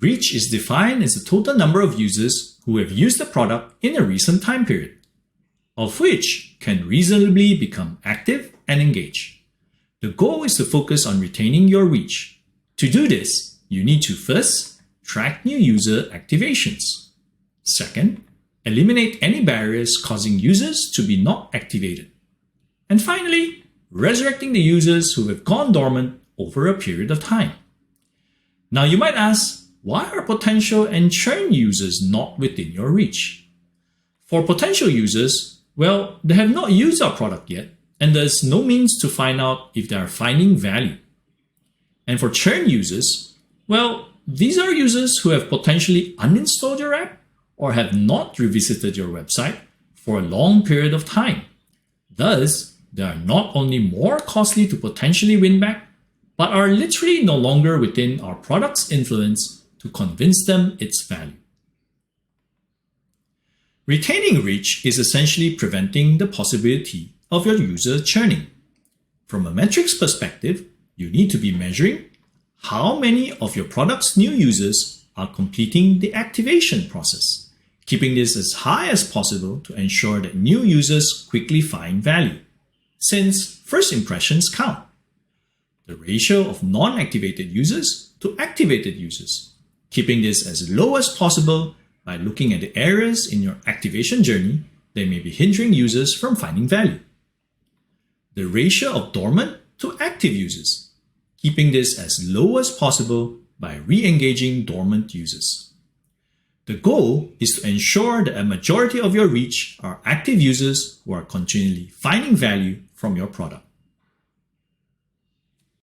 Reach is defined as the total number of users who have used the product in a recent time period, of which can reasonably become active and engage. The goal is to focus on retaining your reach. To do this, you need to first, track new user activations. Second, eliminate any barriers causing users to be not activated. And finally, resurrecting the users who have gone dormant over a period of time. Now you might ask, why are potential and churn users not within your reach? For potential users, well, they have not used our product yet, and there's no means to find out if they are finding value. And for churn users, well, these are users who have potentially uninstalled your app or have not revisited your website for a long period of time. Thus, they are not only more costly to potentially win back, but are literally no longer within our product's influence to convince them its value. Retaining reach is essentially preventing the possibility of your user churning. From a metrics perspective, you need to be measuring how many of your product's new users are completing the activation process, keeping this as high as possible to ensure that new users quickly find value, since first impressions count. The ratio of non-activated users to activated users, keeping this as low as possible by looking at the areas in your activation journey that may be hindering users from finding value. The ratio of dormant to active users, keeping this as low as possible by re-engaging dormant users. The goal is to ensure that a majority of your reach are active users who are continually finding value from your product.